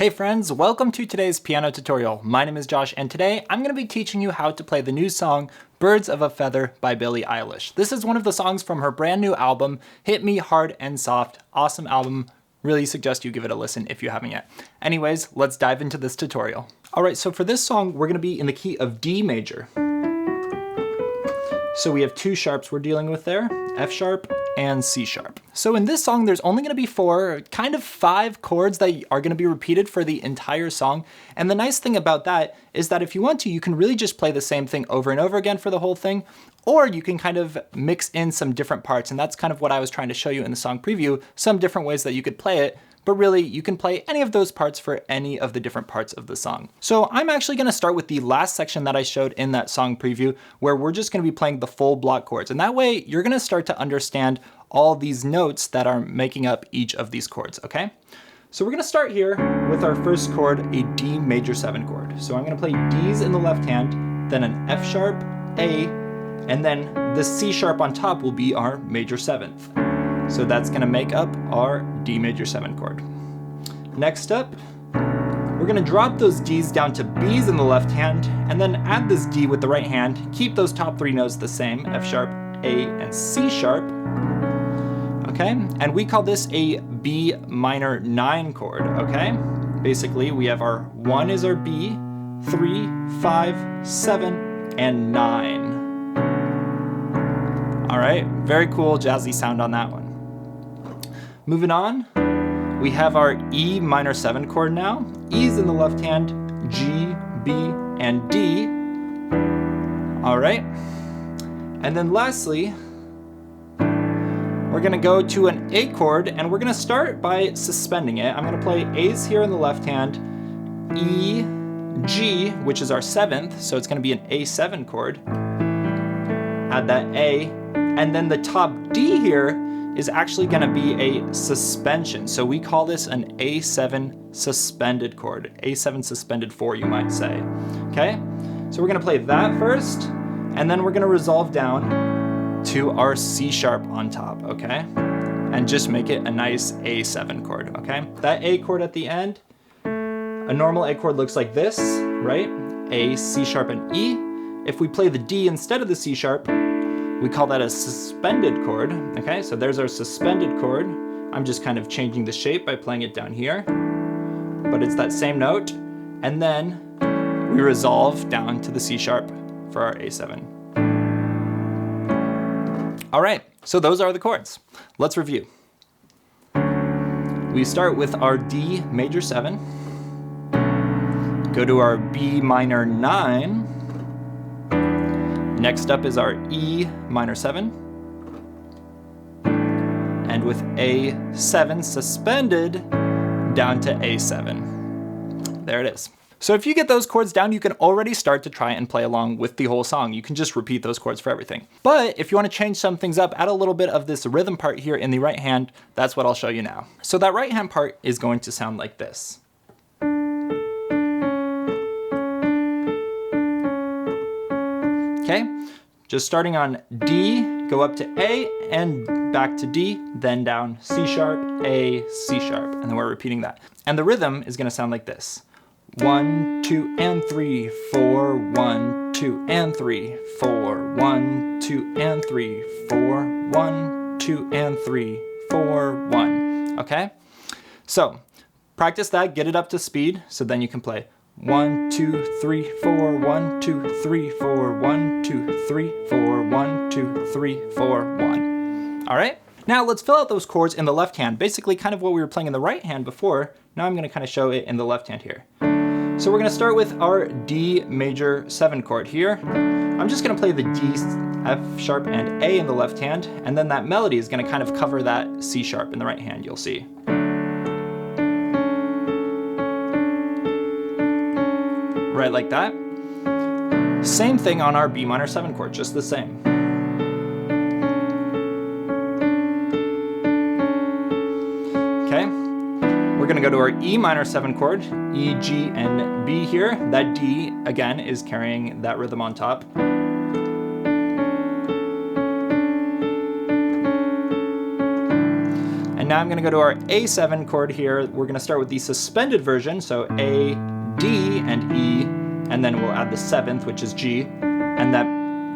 Hey friends, welcome to today's piano tutorial. My name is Josh and today I'm going to be teaching you how to play the new song Birds of a Feather by Billie Eilish. This is one of the songs from her brand new album, Hit Me Hard and Soft. Awesome album. Really suggest you give it a listen if you haven't yet. Anyways, let's dive into this tutorial. Alright, so for this song we're going to be in the key of D major. So we have two sharps we're dealing with there, F sharp and C sharp. So in this song, there's only gonna be five chords that are gonna be repeated for the entire song. And the nice thing about that is that if you want to, you can really just play the same thing over and over again for the whole thing, or you can kind of mix in some different parts. And that's kind of what I was trying to show you in the song preview, some different ways that you could play it. But really, you can play any of those parts for any of the different parts of the song. So I'm actually gonna start with the last section that I showed in that song preview, where we're just gonna be playing the full block chords. And that way, you're gonna start to understand all these notes that are making up each of these chords, okay? So we're gonna start here with our first chord, a D major 7 chord. So I'm gonna play D's in the left hand, then an F sharp, A, and then the C sharp on top will be our major 7th. So that's gonna make up our D major 7 chord. Next up, we're gonna drop those Ds down to Bs in the left hand, and then add this D with the right hand, keep those top 3 notes the same, F sharp, A, and C sharp. Okay, and we call this a B minor 9 chord, okay? Basically, we have our 1 is our B, 3, 5, 7, and 9. All right, very cool jazzy sound on that one. Moving on, we have our E minor 7 chord now. E's in the left hand, G, B, and D. All right. And then lastly, we're gonna go to an A chord and we're gonna start by suspending it. I'm gonna play A's here in the left hand, E, G, which is our 7th, so it's gonna be an A7 chord. Add that A, and then the top D here is actually gonna be a suspension. So we call this an A7 suspended chord. A7 suspended 4, you might say. Okay, so we're gonna play that first, and then we're gonna resolve down to our C sharp on top, okay? And just make it a nice A7 chord, okay? That A chord at the end, a normal A chord looks like this, right? A, C sharp, and E. If we play the D instead of the C sharp, we call that a suspended chord, okay? So there's our suspended chord. I'm just kind of changing the shape by playing it down here, but it's that same note. And then we resolve down to the C sharp for our A7. All right, so those are the chords. Let's review. We start with our D major 7, go to our B minor 9, next up is our E minor 7, and with A7 suspended, down to A7. There it is. So if you get those chords down, you can already start to try and play along with the whole song. You can just repeat those chords for everything. But if you want to change some things up, add a little bit of this rhythm part here in the right hand, that's what I'll show you now. So that right hand part is going to sound like this. Okay, just starting on D, go up to A, and back to D, then down C sharp, A, C sharp, and then we're repeating that. And the rhythm is gonna sound like this. 1, 2, and 3, 4, 1, 2, and 3, 4, 1, 2, and 3, 4, 1, 2, and 3, 4, 1. Okay? So practice that, get it up to speed, so then you can play 1, 2, 3, 4, 1, 2, 3, 4, 1, 2, 3, 4, 1, 2, 3, 4, 1. All right? Now let's fill out those chords in the left hand, basically kind of what we were playing in the right hand before. Now I'm gonna kind of show it in the left hand here. So we're gonna start with our D major 7 chord here. I'm just gonna play the D, F sharp, and A in the left hand, and then that melody is gonna kind of cover that C sharp in the right hand, you'll see. Right like that. Same thing on our B minor 7 chord, just the same. Okay. We're gonna go to our E minor 7 chord, E, G, and B here. That D, again, is carrying that rhythm on top. And now I'm gonna go to our A7 chord here. We're gonna start with the suspended version, so A, D, and E, and then we'll add the 7th, which is G, and that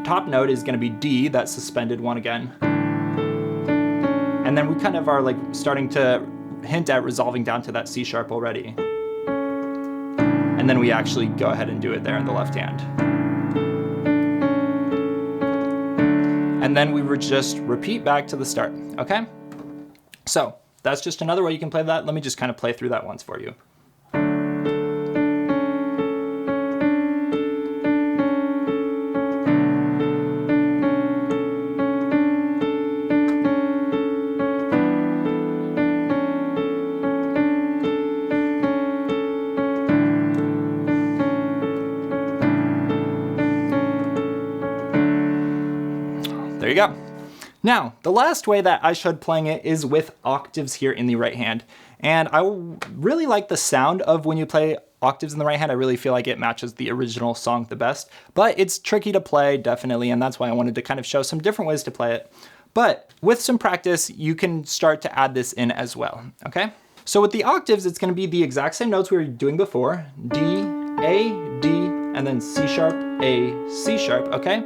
top note is gonna be D, that suspended one again. And then we kind of are like starting to hint at resolving down to that C sharp already. And then we actually go ahead and do it there in the left hand. And then we would just repeat back to the start, okay? So that's just another way you can play that. Let me just kind of play through that once for you. There you go. Now, the last way that I showed playing it is with octaves here in the right hand. And I really like the sound of when you play octaves in the right hand. I really feel like it matches the original song the best, but it's tricky to play, definitely, and that's why I wanted to kind of show some different ways to play it. But with some practice, you can start to add this in as well, okay? So with the octaves, it's gonna be the exact same notes we were doing before. D, A, D, and then C sharp, A, C sharp, okay?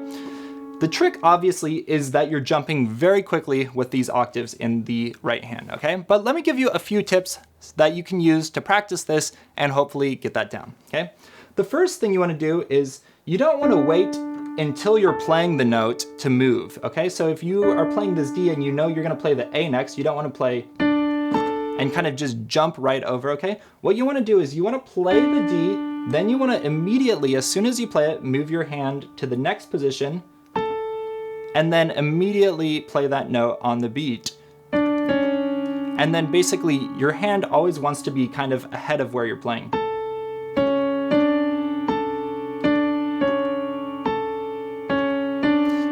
The trick, obviously, is that you're jumping very quickly with these octaves in the right hand, okay? But let me give you a few tips that you can use to practice this and hopefully get that down, okay? The first thing you wanna do is you don't wanna wait until you're playing the note to move, okay? So if you are playing this D and you know you're gonna play the A next, you don't wanna play and kind of just jump right over, okay? What you wanna do is you wanna play the D, then you wanna immediately, as soon as you play it, move your hand to the next position, and then immediately play that note on the beat. And then basically your hand always wants to be kind of ahead of where you're playing.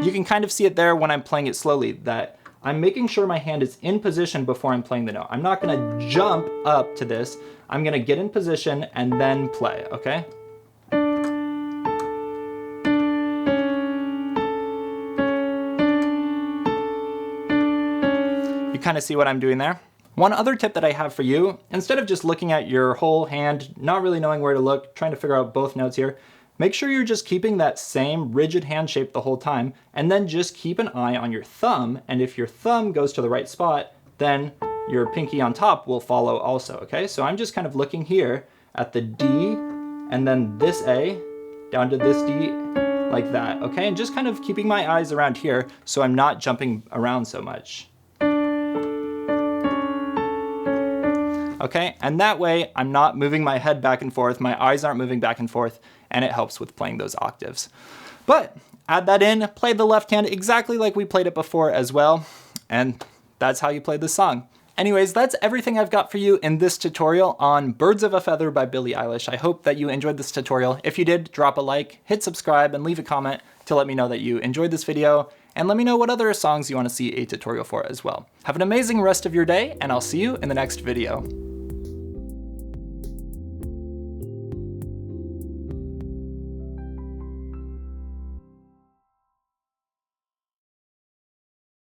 You can kind of see it there when I'm playing it slowly, that I'm making sure my hand is in position before I'm playing the note. I'm not gonna jump up to this. I'm gonna get in position and then play, okay? You kind of see what I'm doing there? One other tip that I have for you, instead of just looking at your whole hand, not really knowing where to look, trying to figure out both notes here, make sure you're just keeping that same rigid hand shape the whole time, and then just keep an eye on your thumb, and if your thumb goes to the right spot, then your pinky on top will follow also, okay? So I'm just kind of looking here at the D, and then this A, down to this D, like that, okay? And just kind of keeping my eyes around here so I'm not jumping around so much. Okay, and that way I'm not moving my head back and forth, my eyes aren't moving back and forth, and it helps with playing those octaves. But add that in, play the left hand exactly like we played it before as well, and that's how you play this song. Anyways, that's everything I've got for you in this tutorial on Birds of a Feather by Billie Eilish. I hope that you enjoyed this tutorial. If you did, drop a like, hit subscribe, and leave a comment to let me know that you enjoyed this video, and let me know what other songs you want to see a tutorial for as well. Have an amazing rest of your day, and I'll see you in the next video.